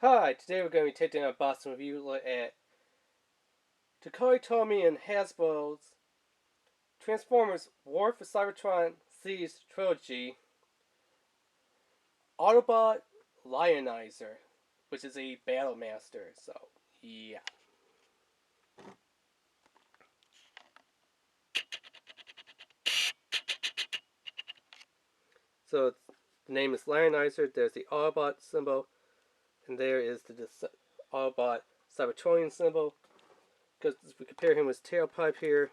Hi, today we're going to be taking a unboxing review look at Takari Tomy and Hasbro's Transformers War for Cybertron Siege Trilogy Autobot Lionizer, which is a Battle Master, so yeah. So the name is Lionizer, there's the Autobot symbol, and there is the Autobot Cybertronian symbol. Because if we compare him with tailpipe here,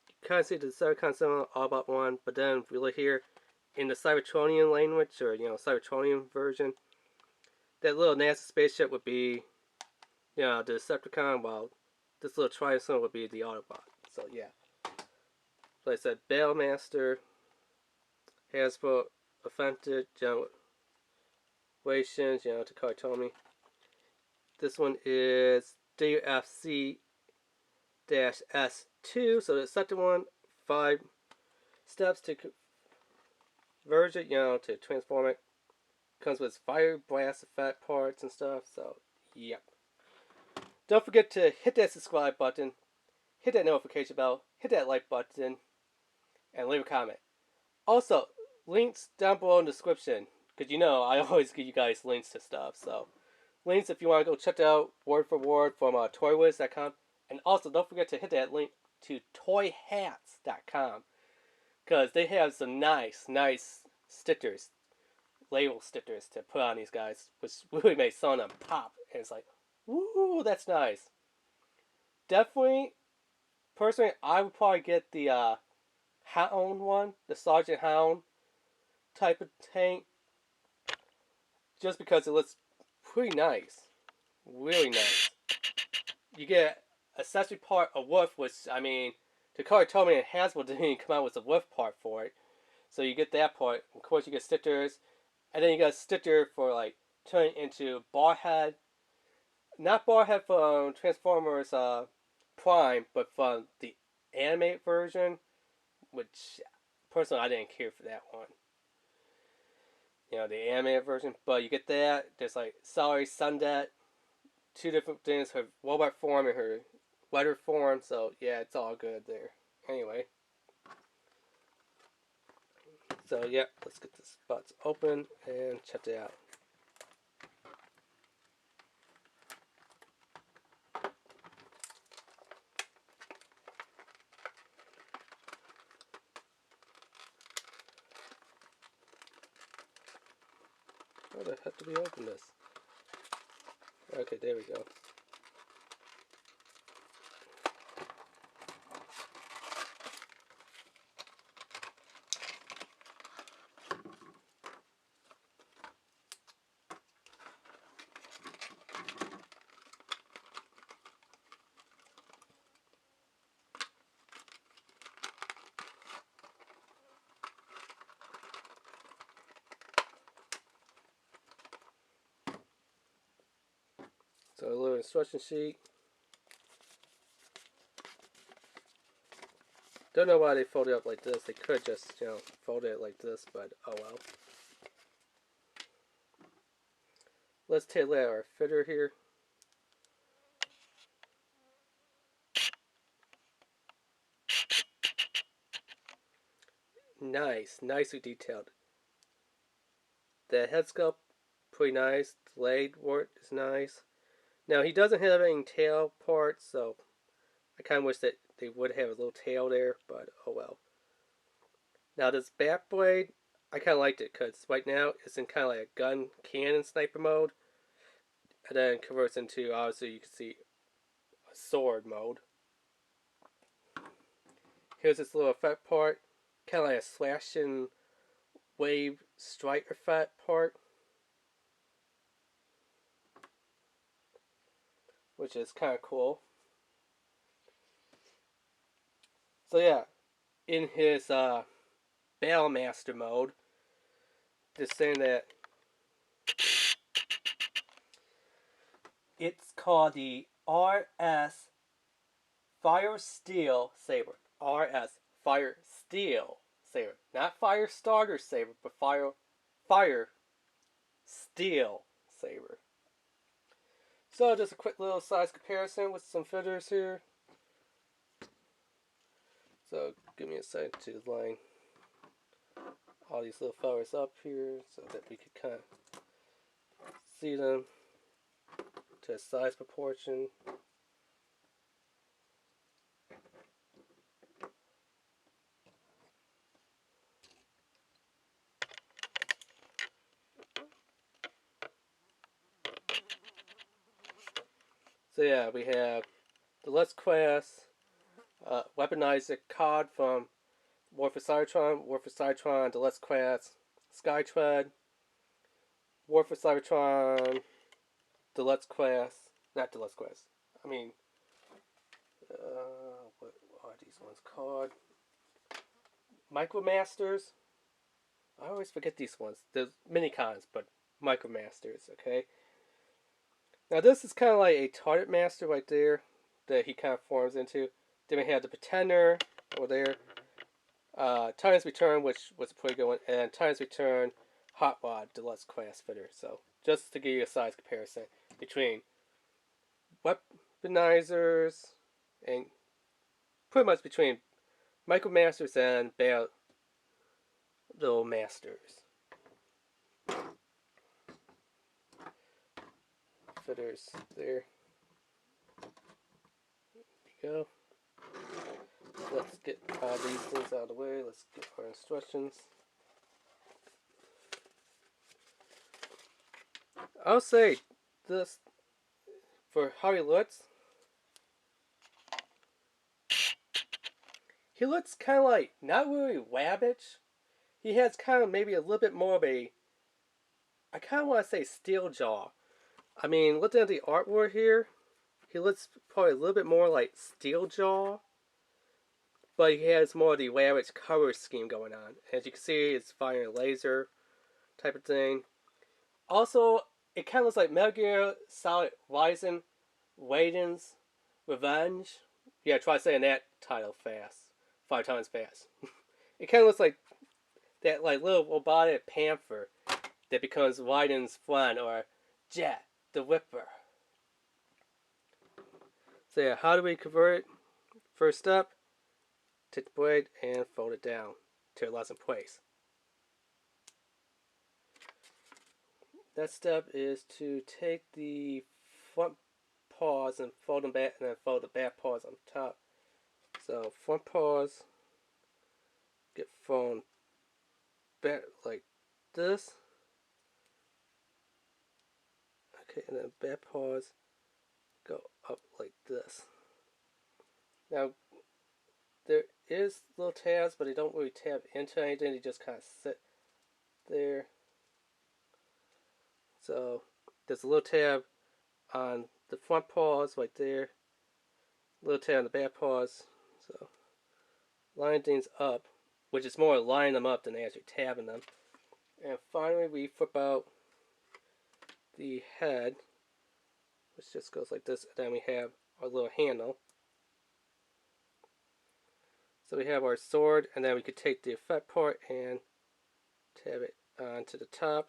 you kind of see the Cybertron symbol, Autobot 1, but then if we look here, in the Cybertronian language, or Cybertronian version, that little NASA spaceship would be, the Decepticon, while this little triangle would be the Autobot. So yeah, like I said, Battlemaster, Hasbro, Authentic, Generations, Takara Tomy. This one is WFC-S2, so the second one, 5 steps to convert it, to transform it. Comes with fire blast effect parts and stuff, so yep. Don't forget to hit that subscribe button, hit that notification bell, hit that like button, and leave a comment. Also, links down below in the description, because I always give you guys links to stuff, so links if you want to go check it out word for word from toywiz.com. And also, don't forget to hit that link to toyhats.com, because they have some nice stickers, label stickers to put on these guys, which really makes some of them pop. And it's like, woo, that's nice. Definitely, personally, I would probably get the Hound one, the Sergeant Hound type of tank, just because it looks pretty nice, really nice. You get accessory part of Wolf, which Takara Tomy and Hasbro didn't even come out with a Wolf part for it, so you get that part. Of course, you get stickers, and then you got a sticker for like turning into Barhead. Not Barhead from Transformers Prime, but from the animated version, which personally I didn't care for that one. The animated version, but you get that. There's like Sorry Sundet, two different things: her robot form and her weather form. So yeah, it's all good there. Anyway, so yeah, let's get this box open and check it out. How the heck do we open this? Okay, there we go. So a little instruction sheet. Don't know why they fold it up like this. They could just, fold it like this, but oh well. Let's take a look at our fitter here. Nice, nicely detailed. The head sculpt, pretty nice. The leg work is nice. Now he doesn't have any tail parts, so I kind of wish that they would have a little tail there, but oh well. Now this back blade, I kind of liked it because right now it's in kind of like a gun cannon sniper mode, and then it converts into, obviously you can see, a sword mode. Here's this little effect part, kind of like a slashing wave strike effect part, which is kind of cool. So yeah, in his Battlemaster mode, just saying that it's called the RS Fire Steel Saber. RS Fire Steel Saber. Not Fire Starter Saber, but Fire Steel lightsaber. So just a quick little size comparison with some feathers here. So give me a second to line all these little feathers up here so that we can kind of see them to a size proportion. So yeah, we have the Let's Class Weaponizer COD from War for Cybertron, the Let's Class Skytread, War for Cybertron, the Let's Class, not the Let's Class, I mean, what are these ones called? Micromasters? I always forget these ones. There's Minicons, but Micromasters, okay? Now this is kind of like a Target Master right there that he kind of forms into. Then we have the Pretender over there. Titan's Return, which was a pretty good one, and Titan's Return Hot Rod Deluxe Class Fitter. So just to give you a size comparison between Weaponizers and pretty much between Micromasters and Battle Masters. Fitters there. There we go. Let's get these things out of the way. Let's get our instructions. I'll say this for how he looks. He looks kind of like not really rabbish. He has kind of maybe a little bit more of a, I kind of want to say steel jaw. I mean, looking at the artwork here, he looks probably a little bit more like steel jaw. But he has more of the rabbish color scheme going on. As you can see, it's firing a laser type of thing. Also, it kind of looks like Metal Gear Solid Raiden's Revenge. Yeah, try saying that title fast. 5 times fast. It kind of looks like that like little robotic panther that becomes Raiden's friend, or Jet the Whipper. So yeah, how do we convert it? First step, take the blade and fold it down till it locks in place. Next step is to take the front paws and fold them back, and then fold the back paws on top. So front paws get thrown back like this. Okay, and then back paws go up like this. Now, there is little tabs, but they don't really tab into anything. They just kind of sit there. So there's a little tab on the front paws right there. Little tab on the back paws. So line things up, which is more lining them up than actually tabbing them. And finally, we flip out the head, which just goes like this. And then we have our little handle. So we have our sword, and then we could take the effect part and tab it onto the top,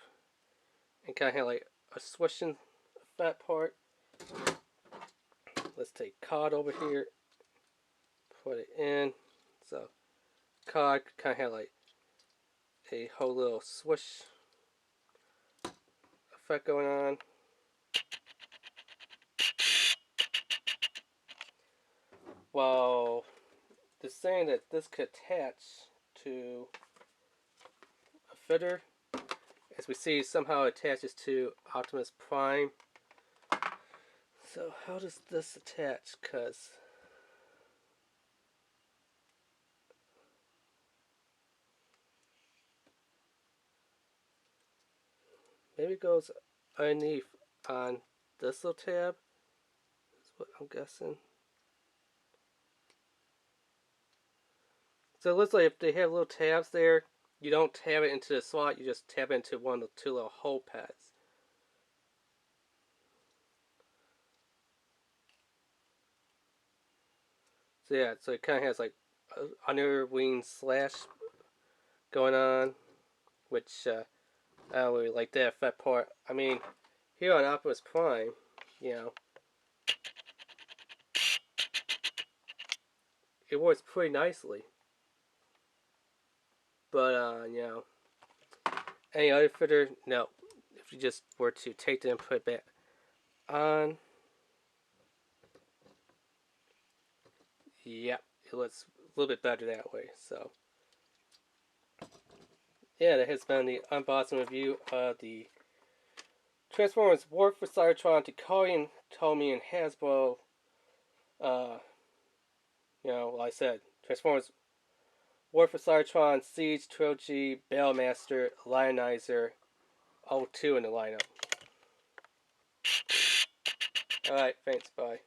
and kind of have like a swishing effect part. Let's take COD over here, put it in. So COD kind of have like a whole little swish effect going on. Well, they're saying that this could attach to a fitter. As we see, somehow it attaches to Optimus Prime. So how does this attach? Because maybe it goes underneath on this little tab. That's what I'm guessing. So it looks like if they have little tabs there, you don't tab it into the slot, you just tab it into one of the 2 little hole pads. So yeah, so it kind of has like under wing slash going on, which I don't really like that effect part. I mean, here on Optimus Prime, you know, it works pretty nicely. But, you know, any other figure, no. If you just were to take them and put it back on, yep, it looks a little bit better that way. So, yeah, that has been the unboxing review of the Transformers War for Cybertron Takarian, Tomy, and Hasbro. You know, like I said, Transformers War for Cybertron, Siege, Trilogy, Battlemaster, Lionizer, all 2 in the lineup. Alright, thanks, bye.